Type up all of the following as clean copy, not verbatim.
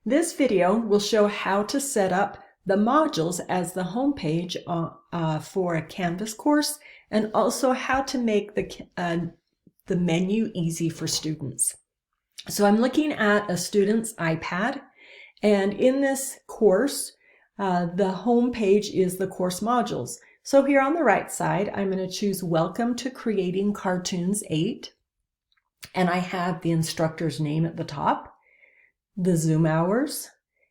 This video will show how to set up the modules as the home page for a Canvas course, and also how to make the menu easy for students. So I'm looking at a student's iPad, and in this course, the home page is the course modules. So here on the right side, I'm going to choose Welcome to Creating Cartoons 8, and I have the instructor's name at the top, the Zoom hours,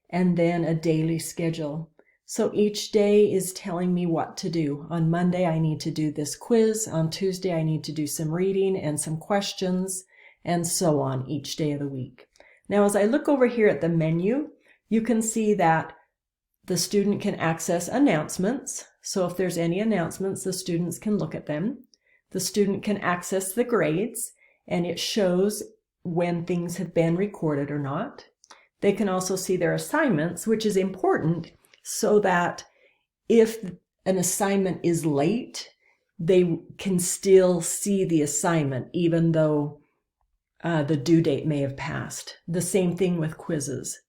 and then a daily schedule. So each day is telling me what to do. On Monday, I need to do this quiz. On Tuesday, I need to do some reading and some questions, and so on each day of the week. Now, as I look over here at the menu, you can see that the student can access announcements. So if there's any announcements, the students can look at them. The student can access the grades, and it shows when things have been recorded or not. They can also see their assignments, which is important so that if an assignment is late, they can still see the assignment even though the due date may have passed. The same thing with quizzes.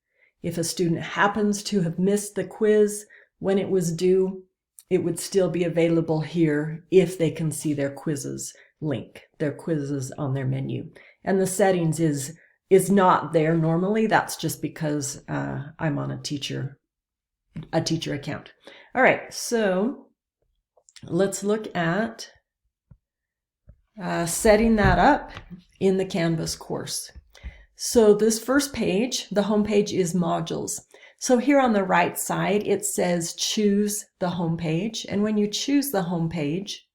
If a student happens to have missed the quiz when it was due, it would still be available here if they can see their quizzes link, their quizzes on their menu. And the settings is not there normally. That's just because I'm on a teacher account. All right, so let's look at setting that up in the Canvas course. So this first page, the home page, is modules. So here on the right side, it says choose the home page. And when you choose the home page,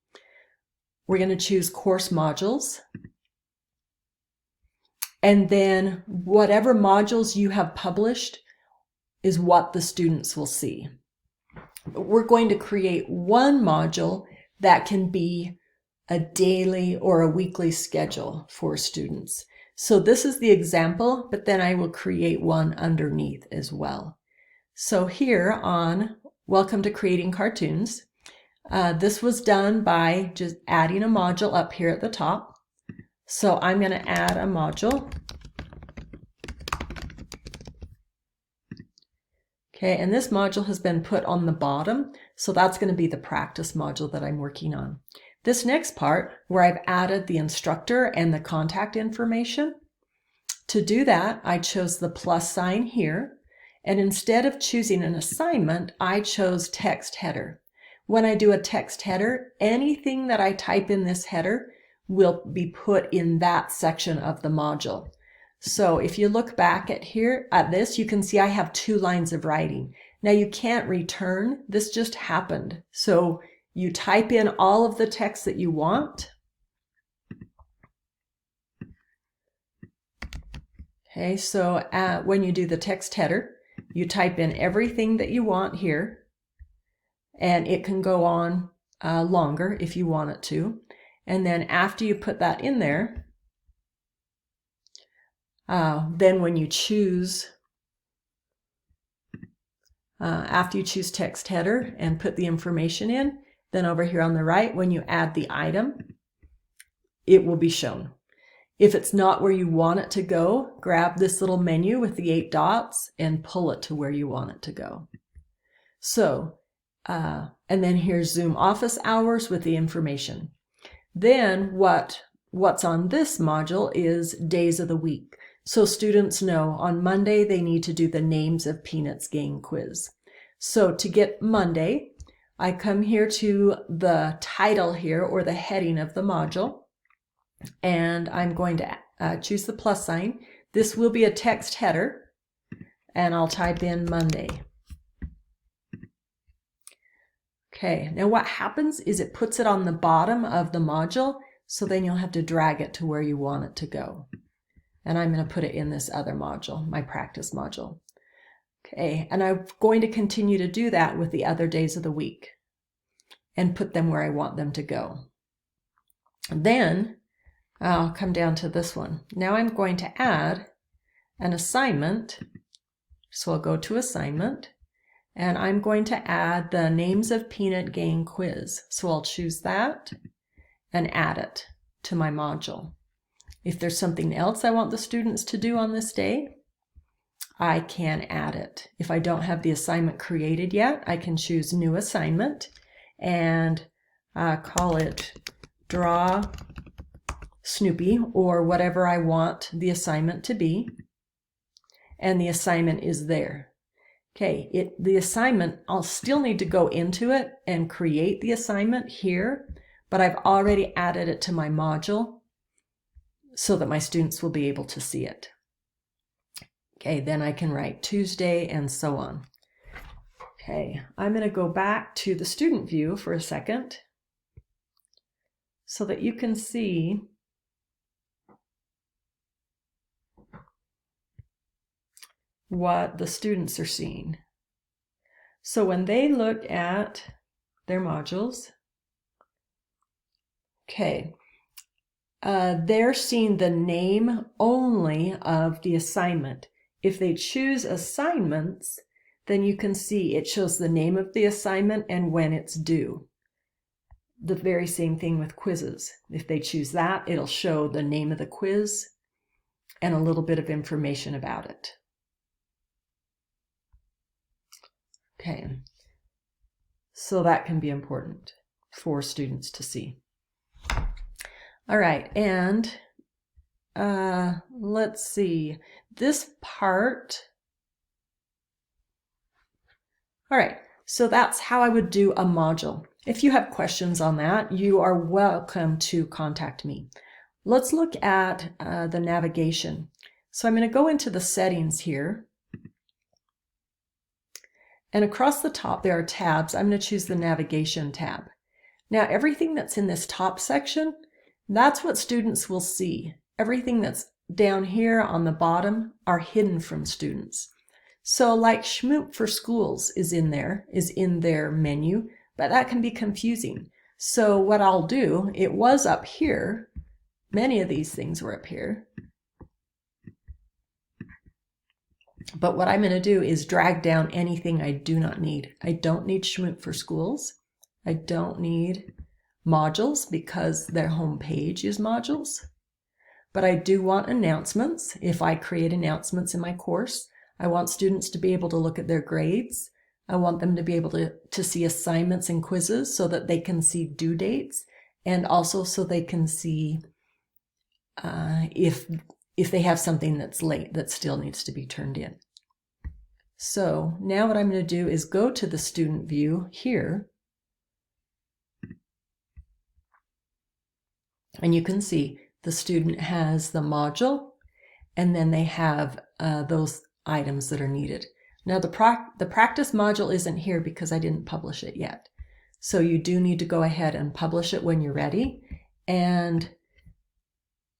we're going to choose course modules. And then whatever modules you have published is what the students will see. We're going to create one module that can be a daily or a weekly schedule for students. So this is the example, but then I will create one underneath as well. So here on Welcome to Creating Cartoons, this was done by just adding a module up here at the top. So I'm going to add a module. Okay, and this module has been put on the bottom, so that's going to be the practice module that I'm working on. This next part, where I've added the instructor and the contact information, to do that, I chose the plus sign here, and instead of choosing an assignment, I chose text header. When I do a text header, anything that I type in this header will be put in that section of the module. So if you look back at this, you can see I have 2 lines of writing. Now you can't return, this just happened. So you type in all of the text that you want. Okay, so when you do the text header, you type in everything that you want here, and it can go on longer if you want it to. And then after you put that in there, then when you choose, after you choose text header and put the information in, then over here on the right, when you add the item, it will be shown. If it's not where you want it to go, grab this little menu with the 8 dots and pull it to where you want it to go. So, and then here's Zoom office hours with the information. Then what's on this module is days of the week. So students know on Monday they need to do the Names of Peanuts game quiz. So to get Monday, I come here to the title here, or the heading of the module, and I'm going to choose the plus sign. This will be a text header, and I'll type in Monday. Okay, now what happens is it puts it on the bottom of the module, so then you'll have to drag it to where you want it to go. And I'm going to put it in this other module, my practice module. Okay, and I'm going to continue to do that with the other days of the week and put them where I want them to go. Then I'll come down to this one. Now I'm going to add an assignment. So I'll go to assignment, and I'm going to add the Names of Peanut game quiz. So I'll choose that and add it to my module. If there's something else I want the students to do on this day, I can add it. If I don't have the assignment created yet, I can choose New Assignment and call it Draw Snoopy or whatever I want the assignment to be. And the assignment is there. Okay, the assignment, I'll still need to go into it and create the assignment here, but I've already added it to my module so that my students will be able to see it. Okay, then I can write Tuesday and so on. Okay, I'm going to go back to the student view for a second so that you can see what the students are seeing. So when they look at their modules, okay, they're seeing the name only of the assignment. If they choose assignments, then you can see it shows the name of the assignment and when it's due. The very same thing with quizzes. If they choose that, it'll show the name of the quiz and a little bit of information about it. Okay, so that can be important for students to see. All right, and let's see, this part. All right, so that's how I would do a module. If you have questions on that, you are welcome to contact me. Let's look at the navigation. So I'm going to go into the settings here. And across the top there are tabs. I'm going to choose the navigation tab. Now everything that's in this top section, that's what students will see. Everything that's down here on the bottom are hidden from students. So like Schmoop for Schools is in their menu, but that can be confusing. So what I'll do, it was up here. Many of these things were up here. But what I'm going to do is drag down anything I do not need. I don't need Schmoop for Schools. I don't need modules because their home page is modules. But I do want announcements. If I create announcements in my course, I want students to be able to look at their grades. I want them to be able to see assignments and quizzes so that they can see due dates, and also so they can see if they have something that's late that still needs to be turned in. So now what I'm going to do is go to the student view here. And you can see the student has the module, and then they have those items that are needed. Now the practice module isn't here because I didn't publish it yet. So you do need to go ahead and publish it when you're ready. And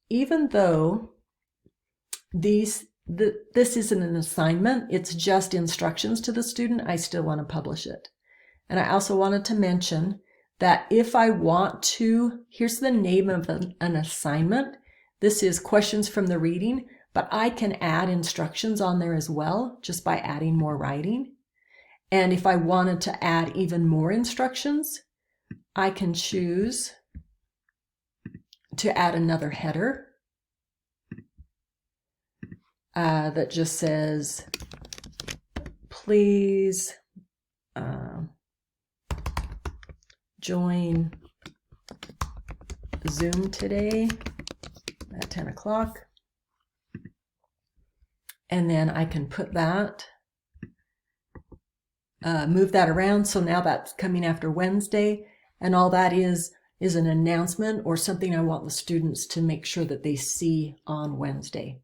even though this isn't an assignment, it's just instructions to the student, I still want to publish it. And I also wanted to mention that if I want to, here's the name of an assignment. This is questions from the reading, but I can add instructions on there as well, just by adding more writing. And if I wanted to add even more instructions, I can choose to add another header that just says, please join Zoom today at 10 o'clock. And then I can put that, move that around. So now that's coming after Wednesday. And all that is an announcement or something I want the students to make sure that they see on Wednesday.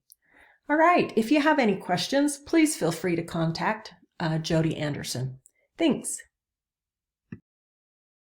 All right, if you have any questions, please feel free to contact Jody Anderson. Thanks.